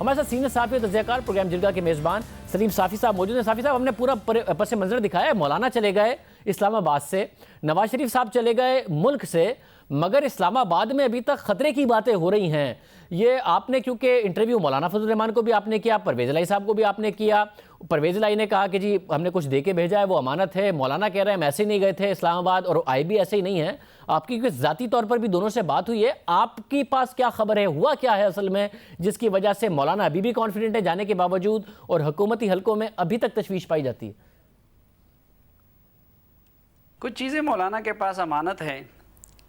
हमारे साथ सीनियर साफी तज़कियाकार प्रोग्राम जिरगा के मेज़बान सलीम साफ़ी साहब मौजूद हैं। साफ़ी साहब, हमने पूरा पस मंज़र दिखाया है। मौलाना चले गए इस्लामाबाद से, नवाज शरीफ साहब चले गए मुल्क से, मगर इस्लामाबाद में अभी तक ख़तरे की बातें हो रही हैं। ये आपने, क्योंकि इंटरव्यू मौलाना फजल रहमान को भी आपने किया, परवेज़ इलाही साहब को भी आपने किया। परवेज़ इलाही ने कहा कि जी हमने कुछ दे के भेजा है, वो अमानत है। मौलाना कह रहे हैं हम ऐसे ही नहीं गए थे इस्लामाबाद, और आए भी ऐसे ही नहीं है। आपकी क्योंकि ज़ाती तौर पर भी दोनों से बात हुई है, आपके पास क्या खबर है, हुआ क्या है असल में, जिसकी वजह से मौलाना अभी भी कॉन्फिडेंट है जाने के बावजूद, और हुकूमती हलकों में अभी तक तशवीश पाई जाती है? कुछ चीज़ें मौलाना के पास अमानत हैं,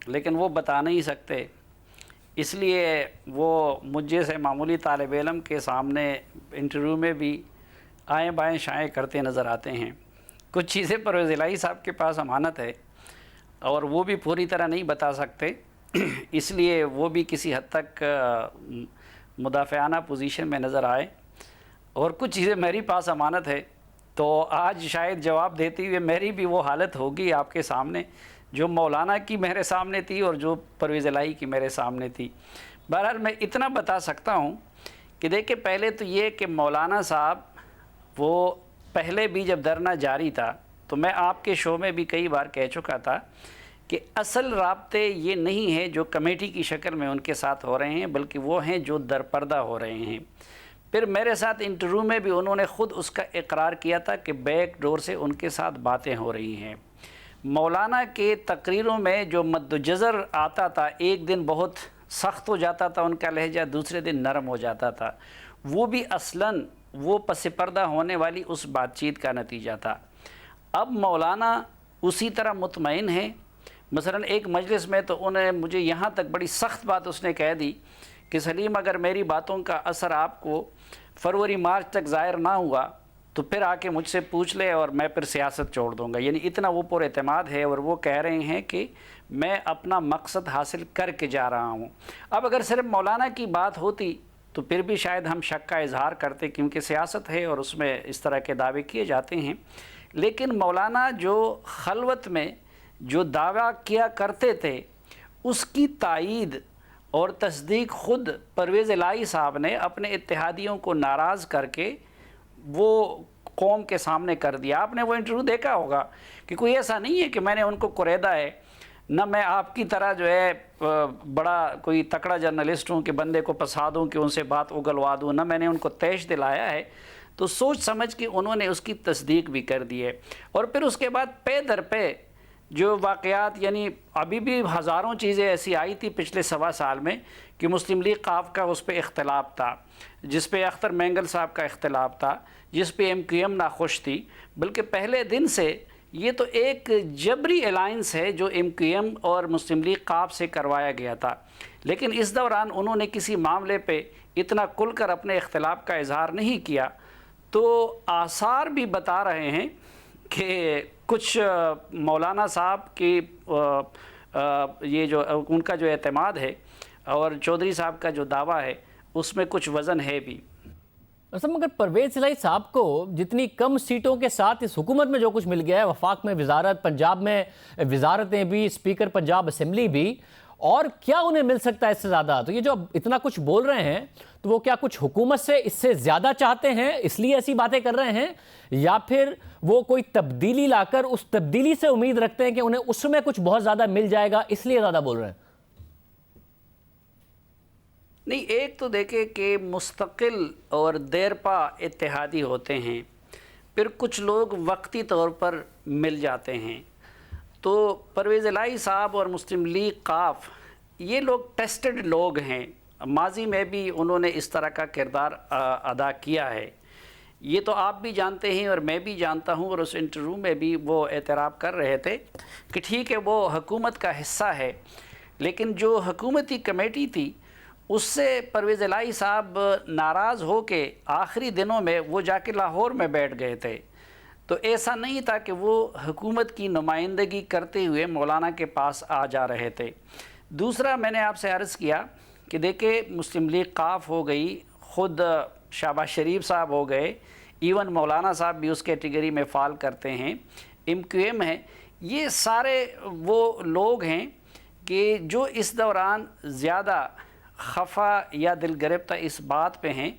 लेकिन वो बता नहीं सकते, इसलिए वो मुझे से मामूली तालिब इल्म के सामने इंटरव्यू में भी आएँ बाएँ शाएँ करते नज़र आते हैं। कुछ चीज़ें परवेज़ इलाही साहब के पास अमानत है और वो भी पूरी तरह नहीं बता सकते, इसलिए वो भी किसी हद तक मुदाफ़ियाना पोजीशन में नज़र आए। और कुछ चीज़ें मेरी पास अमानत है, तो आज शायद जवाब देते हुए मेरी भी वो हालत होगी आपके सामने जो मौलाना की मेरे सामने थी और जो परवेज़ इलाही की मेरे सामने थी। बहरहाल मैं इतना बता सकता हूँ कि देखिए, पहले तो ये कि मौलाना साहब वो पहले भी जब धरना जारी था तो मैं आपके शो में भी कई बार कह चुका था कि असल राब्ते ये नहीं है जो कमेटी की शक्ल में उनके साथ हो रहे हैं, बल्कि वो हैं जो दरपर्दा हो रहे हैं। फिर मेरे साथ इंटरव्यू में भी उन्होंने ख़ुद उसका इकरार किया था कि बैक डोर से उनके साथ बातें हो रही हैं। मौलाना के तकरीरों में जो मद्दुजज़र आता था, एक दिन बहुत सख्त हो जाता था उनका लहजा, दूसरे दिन नरम हो जाता था, वो भी असलन वो पस पर्दा होने वाली उस बातचीत का नतीजा था। अब मौलाना उसी तरह मुतमईन है। मसलन एक मजलिस में तो उन्हें मुझे यहाँ तक बड़ी सख्त बात उसने कह दी कि सलीम, अगर मेरी बातों का असर आपको फरवरी मार्च तक ज़ाहिर ना हुआ तो फिर आके मुझसे पूछ ले और मैं फिर सियासत छोड़ दूँगा। यानी इतना वो पर एतमाद है, और वो कह रहे हैं कि मैं अपना मकसद हासिल करके जा रहा हूँ। अब अगर सिर्फ मौलाना की बात होती तो फिर भी शायद हम शक का इजहार करते, क्योंकि सियासत है और उसमें इस तरह के दावे किए जाते हैं। लेकिन मौलाना जो खलवत में जो दावा किया करते थे, उसकी तायीद और तस्दीक ख़ुद परवेज़ इलाही साहब ने अपने इत्तेहादियों को नाराज़ करके वो कौम के सामने कर दिया। आपने वो इंटरव्यू देखा होगा कि कोई ऐसा नहीं है कि मैंने उनको कुरेदा है, न मैं आपकी तरह जो है बड़ा कोई तकड़ा जर्नलिस्ट हूँ कि बंदे को फंसा दूँ कि उनसे बात उगलवा दूँ, न मैंने उनको तैश दिलाया है। तो सोच समझ के उन्होंने उसकी तस्दीक भी कर दी है। और फिर उसके बाद पे दर पे जो वाक़यात, यानी अभी भी हज़ारों चीज़ें ऐसी आई थी पिछले सवा साल में कि मुस्लिम लीग काफ का उस पर इख्तलाफ था, जिस पे अख्तर मैंगल साहब का इख्तलाफ था, जिस पे MQM नाखुश थी। बल्कि पहले दिन से ये तो एक जबरी अलाइंस है जो MQM और मुस्लिम लीग काफ से करवाया गया था, लेकिन इस दौरान उन्होंने किसी मामले पे इतना खुलकर अपने इख्तलाफ का इजहार नहीं किया। तो आसार भी बता रहे हैं कि कुछ मौलाना साहब की ये जो उनका जो एतमाद है और चौधरी साहब का जो दावा है, उसमें कुछ वज़न है भी। असल मगर परवेज़ इलाही साहब को जितनी कम सीटों के साथ इस हुकूमत में जो कुछ मिल गया है, वफाक में वजारत, पंजाब में वजारतें भी, स्पीकर पंजाब असम्बली भी, और क्या उन्हें मिल सकता है इससे ज़्यादा? तो ये जो इतना कुछ बोल रहे हैं, तो वो क्या कुछ हुकूमत से इससे ज़्यादा चाहते हैं इसलिए ऐसी बातें कर रहे हैं, या फिर वो कोई तब्दीली लाकर उस तब्दीली से उम्मीद रखते हैं कि उन्हें उसमें कुछ बहुत ज़्यादा मिल जाएगा इसलिए ज़्यादा बोल रहे हैं? नहीं, एक तो देखे कि मुस्तकिल और देरपा इत्तेहादी होते हैं, फिर कुछ लोग वक्ती तौर पर मिल जाते हैं। तो परवेज़ इलाही साहब और मुस्लिम लीग काफ ये लोग टेस्टेड लोग हैं, माजी में भी उन्होंने इस तरह का किरदार अदा किया है। ये तो आप भी जानते हैं और मैं भी जानता हूँ, और उस इंटरव्यू में भी वो एतराफ़ कर रहे थे कि ठीक है वो हुकूमत का हिस्सा है, लेकिन जो हुकूमती कमेटी थी उससे परवेज़ इलाही साहब नाराज़ हो के आखिरी दिनों में वो जाके लाहौर में बैठ गए थे। तो ऐसा नहीं था कि वो हुकूमत की नुमाइंदगी करते हुए मौलाना के पास आ जा रहे थे। दूसरा, मैंने आपसे अर्ज़ किया कि देखिए, मुस्लिम लीग काफ हो गई, ख़ुद शहबाज शरीफ साहब हो गए, इवन मौलाना साहब भी उस कैटेगरी में फ़ाल करते हैं, MQM है, ये सारे वो लोग हैं कि जो इस दौरान ज़्यादा खफा या दिल गिरफ्ता इस बात पे हैं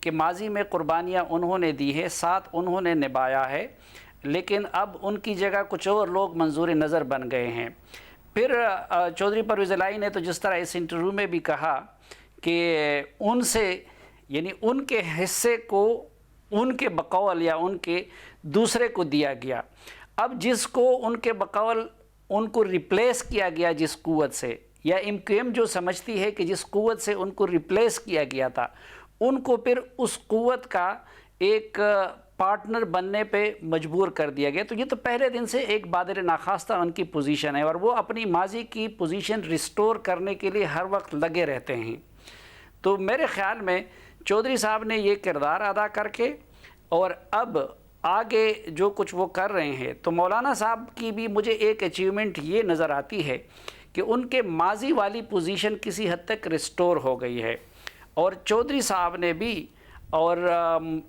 کہ ماضی میں قربانیاں انہوں نے دی ہے، ساتھ انہوں نے نبھایا ہے، لیکن اب ان کی جگہ کچھ اور لوگ منظور نظر بن گئے ہیں۔ پھر چودھری پرویز الہی نے تو جس طرح اس انٹرویو میں بھی کہا کہ ان سے یعنی ان کے حصے کو ان کے بقول یا ان کے دوسرے کو دیا گیا، اب جس کو ان کے بقول ان کو ریپلیس کیا گیا جس قوت سے، یا MQM جو سمجھتی ہے کہ جس قوت سے ان کو ریپلیس کیا گیا تھا، ان کو پھر اس قوت کا ایک پارٹنر بننے پہ مجبور کر دیا گیا۔ تو یہ تو پہلے دن سے ایک بادر ناخواستہ ان کی پوزیشن ہے، اور وہ اپنی ماضی کی پوزیشن ریسٹور کرنے کے لیے ہر وقت لگے رہتے ہیں۔ تو میرے خیال میں چودھری صاحب نے یہ کردار ادا کر کے اور اب آگے جو کچھ وہ کر رہے ہیں، تو مولانا صاحب کی بھی مجھے ایک اچیومنٹ یہ نظر آتی ہے کہ ان کے ماضی والی پوزیشن کسی حد تک ریسٹور ہو گئی ہے، اور چودھری صاحب نے بھی اور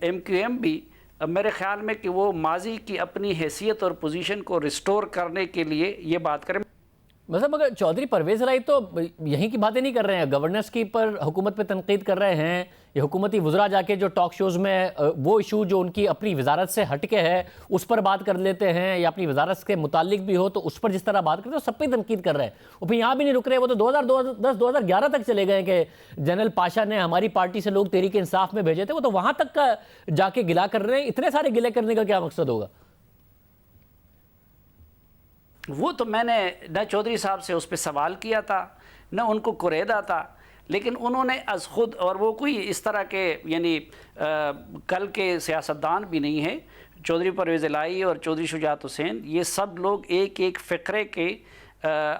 MQM بھی میرے خیال میں کہ وہ ماضی کی اپنی حیثیت اور پوزیشن کو ریسٹور کرنے کے لیے یہ بات کریں۔ مطلب مگر چودھری پرویز الہی تو یہیں کی باتیں نہیں کر رہے ہیں، گورننس کی پر حکومت پہ تنقید کر رہے ہیں، یہ حکومتی وزراء جا کے جو ٹاک شوز میں وہ ایشو جو ان کی اپنی وزارت سے ہٹ کے ہے اس پر بات کر لیتے ہیں، یا اپنی وزارت کے متعلق بھی ہو تو اس پر جس طرح بات کرتے ہیں وہ سب پہ تنقید کر رہے ہیں۔ وہ پھر یہاں بھی نہیں رک رہے، وہ تو 2010-2011 تک چلے گئے کہ جنرل پاشا نے ہماری پارٹی سے لوگ تحریک انصاف میں بھیجے تھے، وہ تو وہاں تک کا جا کے گلا کر رہے ہیں۔ اتنے سارے گلے کرنے کا کیا مقصد ہوگا؟ وہ تو میں نے نہ چودھری صاحب سے اس پہ سوال کیا تھا، نہ ان کو قریدا تھا، لیکن انہوں نے از خود، اور وہ کوئی اس طرح کے یعنی کل کے سیاستدان بھی نہیں ہیں، چودھری پرویز الہی اور چودھری شجاعت حسین، یہ سب لوگ ایک ایک فقرے کے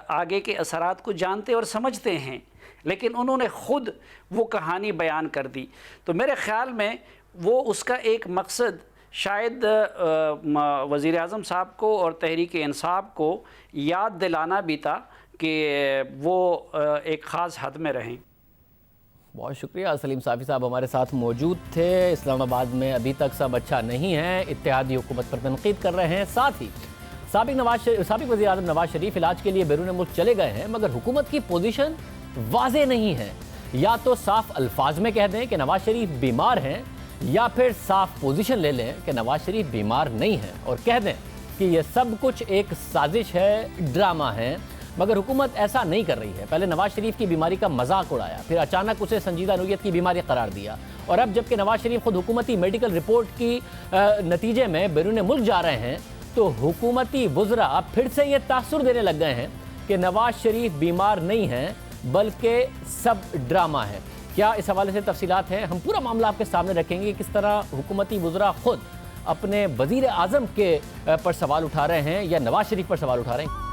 آگے کے اثرات کو جانتے اور سمجھتے ہیں، لیکن انہوں نے خود وہ کہانی بیان کر دی۔ تو میرے خیال میں وہ اس کا ایک مقصد شاید وزیر اعظم صاحب کو اور تحریک انصاف کو یاد دلانا بھی تھا کہ وہ ایک خاص حد میں رہیں۔ بہت شکریہ، سلیم صافی صاحب ہمارے ساتھ موجود تھے۔ اسلام آباد میں ابھی تک سب اچھا نہیں ہے، اتحادی حکومت پر تنقید کر رہے ہیں، ساتھ ہی سابق وزیر اعظم نواز شریف علاج کے لیے بیرون ملک چلے گئے ہیں، مگر حکومت کی پوزیشن واضح نہیں ہے۔ یا تو صاف الفاظ میں کہہ دیں کہ نواز شریف بیمار ہیں، یا پھر صاف پوزیشن لے لیں کہ نواز شریف بیمار نہیں ہیں اور کہہ دیں کہ یہ سب کچھ ایک سازش ہے، ڈرامہ ہے، مگر حکومت ایسا نہیں کر رہی ہے۔ پہلے نواز شریف کی بیماری کا مذاق اڑایا، پھر اچانک اسے سنجیدہ نوعیت کی بیماری قرار دیا، اور اب جبکہ نواز شریف خود حکومتی میڈیکل رپورٹ کی نتیجے میں بیرون ملک جا رہے ہیں، تو حکومتی وزراء پھر سے یہ تاثر دینے لگ گئے ہیں کہ نواز شریف بیمار نہیں ہیں بلکہ سب ڈرامہ ہے۔ کیا اس حوالے سے تفصیلات ہیں؟ ہم پورا معاملہ آپ کے سامنے رکھیں گے، کس طرح حکومتی وزراء خود اپنے وزیر اعظم کے پر سوال اٹھا رہے ہیں یا نواز شریف پر سوال اٹھا رہے ہیں۔